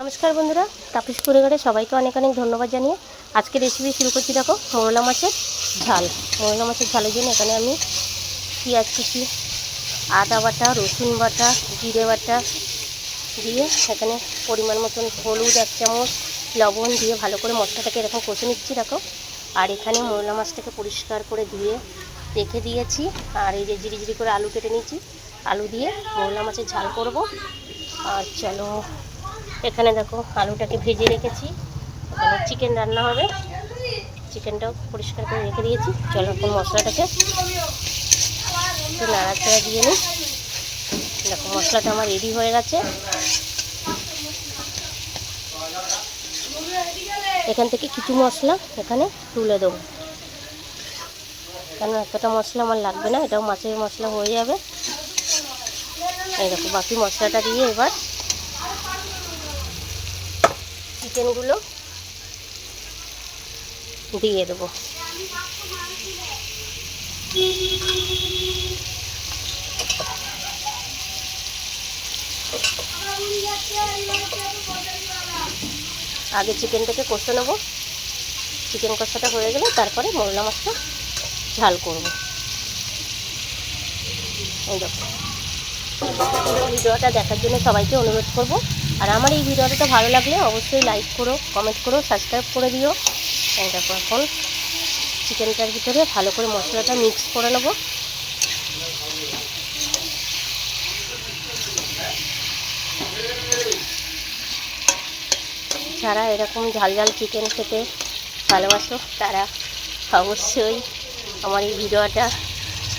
নমস্কার বন্ধুরা, তাপস পরিবারে সবাইকে অনেক অনেক ধন্যবাদ জানিয়ে আজকে রেসিপি শুরু করছি। দেখো, মোরলা মাছের ঝাল। মোরলা মাছের ঝালের জন্য এখানে আমি পেঁয়াজ কুচি, আদা বাটা, রসুন বাটা, জিরে বাটা দিয়ে এখানে পরিমাণ মতন হলুদ 1 চামচ, লবণ দিয়ে ভালো করে মশলাটাকে এরকম কষে নিচ্ছি। দেখো, আর এখানে মোরলা মাছটাকে পরিষ্কার করে ধুয়ে রেখে দিয়েছি। আর এই যে জিরি করে আলু কেটে নিয়েছি, আলু দিয়ে মোরলা মাছের ঝাল করব। আর চলো, এখানে দেখো আলুটাকে ভেজে রেখেছি, এখানে চিকেন রান্না হবে, চিকেনটাও পরিষ্কার করে রেখে দিয়েছি। চলো এখন মশলাটাকে একটু নাড়াচাড়া দিয়ে নিই। দেখো মশলাটা আমার রেডি হয়ে গেছে। এখান থেকে কিছু মশলা এখানে তুলে দেবো, কেন এতটা মশলা আমার লাগবে না, এটাও মাছের মশলা হয়ে যাবে। এই দেখো বাকি মশলাটা দিয়ে এবার চিকেনগুলো দিয়ে দেবো। আগে চিকেনটাকে কষে নেবো, চিকেন কষাটা হয়ে গেলে তারপরে মোরলা মাছটা ঝাল করব। এই দেখো, ভিডিওটা দেখার জন্য সবাইকে অনুরোধ করব। আর আমার এই ভিডিওটা ভালো লাগলে অবশ্যই লাইক করো, কমেন্ট করো, সাবস্ক্রাইব করে দিও। এই দেখো এখন চিকেনটার ভিতরে ভালো করে মশলাটা মিক্স করে নেব। যারা এরকম ঝাল ঝাল চিকেন খেতে ভালোবাসো তারা অবশ্যই আমার এই ভিডিওটা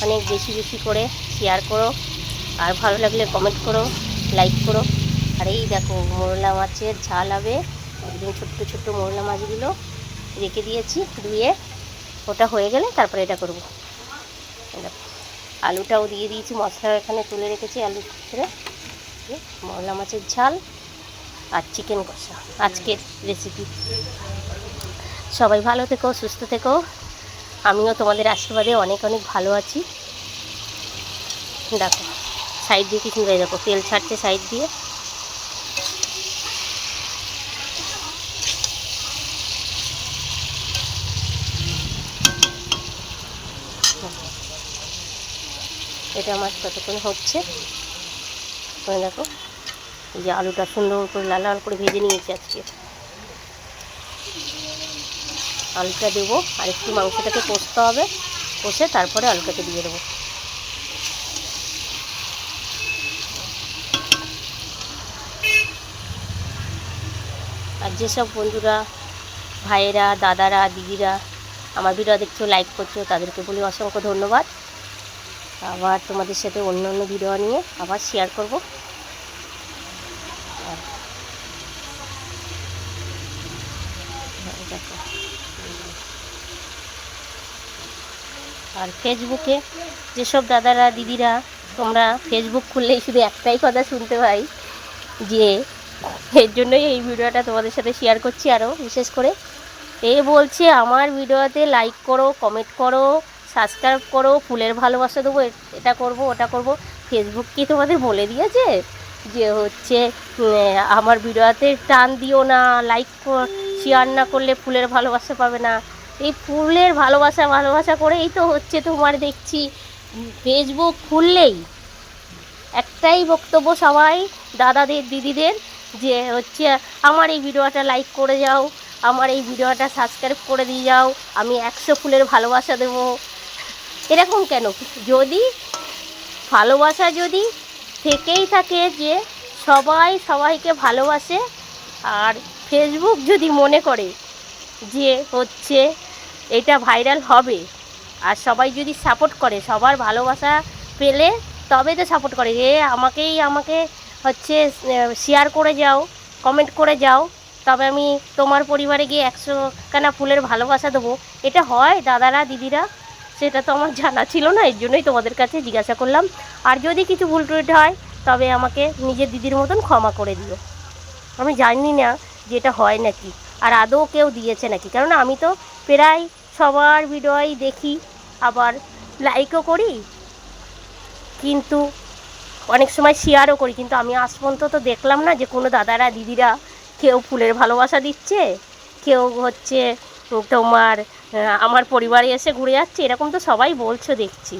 অনেক বেশি বেশি করে শেয়ার করো, আর ভালো লাগলে কমেন্ট করো, লাইক করো। আর এই দেখো মোরলা মাছের ঝাল হবে, একদম ছোট্ট ছোট্ট মোরলা মাছগুলো রেখে দিয়েছি ধুয়ে, ওটা হয়ে গেলে তারপরে এটা করব। দেখো আলুটাও দিয়ে দিয়েছি, মশলা এখানে তুলে রেখেছি আলুর ভিতরে। মোরলা মাছের ঝাল আর চিকেন কষা আজকের রেসিপি। সবাই ভালো থেকো, সুস্থ থেকো, আমিও তোমাদের আশীর্বাদে অনেক অনেক ভালো আছি। দেখো সাইড দিয়ে কিছু দেখো তেল ছাড়ছে সাইড দিয়ে। এটা আমার ততক্ষণ হচ্ছে। দেখো এই যে আলুটা সুন্দর করে লাল লাল করে ভেজে নিয়েছি আজকে। আলুটা দেবো আর একটু মাংসটাকে কষতে হবে, কষে তারপরে আলুটাকে দিয়ে দেবো। আর যেসব বন্ধুরা, ভাইয়েরা, দাদারা, দিদিরা আমার ভিডিও দেখছো, লাইক করছো, তাদেরকে বলি অসংখ্য ধন্যবাদ। আবার তোমাদের সাথে অন্য অন্য ভিডিও নিয়ে আবার শেয়ার করব। আর ফেসবুকে যেসব দাদারা, দিদিরা, তোমরা ফেসবুক খুললেই শুধু একটাই কথা শুনতে পাই, যে এর জন্যই এই ভিডিওটা তোমাদের সাথে শেয়ার করছি। আরও বিশেষ করে বলছে আমার ভিডিওতে লাইক করো, কমেন্ট করো, সাবস্ক্রাইব করো, ফুলের ভালোবাসা দেবো, এটা করব, ওটা করব। ফেসবুক কি তোমাদের বলে দিয়েছে যে হচ্ছে আমার ভিডিওতে টান দিও না, লাইক শেয়ার না করলে ফুলের ভালোবাসা পাবে না? এই ফুলের ভালোবাসা করেই তো হচ্ছে তোমার দেখছি ফেসবুক খুললেই একটাই বক্তব্য সবাই দাদাদের, দিদিদের, যে হচ্ছে আমার এই ভিডিওটা লাইক করে যাও, আমার এই ভিডিওটা সাবস্ক্রাইব করে দিয়ে যাও, আমি 100 ফুলের ভালোবাসা দেব। এরকম কেন? যদি ভালোবাসা যদি থেকেই থাকে যে সবাই সবাইকে ভালোবাসে, আর ফেসবুক যদি মনে করে যে হচ্ছে এটা ভাইরাল হবে, আর সবাই যদি সাপোর্ট করে, সবার ভালোবাসা পেলে তবে তো সাপোর্ট করে, আমাকে হচ্ছে শেয়ার করে যাও, কমেন্ট করে যাও, তবে আমি তোমার পরিবারে গিয়ে 100 খানা ফুলের ভালোবাসা দেবো। এটা হয় দাদারা, দিদিরা? সেটা তো আমার জানা ছিল না, এর জন্যই তোমাদের কাছে জিজ্ঞাসা করলাম। আর যদি কিছু ভুল টুটি হয় তবে আমাকে নিজের দিদির মতন ক্ষমা করে দিও। আমি জানি না যে এটা হয় নাকি, আর আদৌ কেউ দিয়েছে নাকি, কারণ আমি তো প্রায় সবার ভিডিওই দেখি, আবার লাইকও করি, কিন্তু অনেক সময় শেয়ারও করি, কিন্তু আমি আজ পর্যন্ত তো দেখলাম না যে কোনো দাদারা, দিদিরা কেউ ফুলের ভালোবাসা দিচ্ছে, কেউ হচ্ছে তোমার আমার পরিবারে এসে ঘুরে যাচ্ছে, এরকম তো সবাই বলছো দেখছি।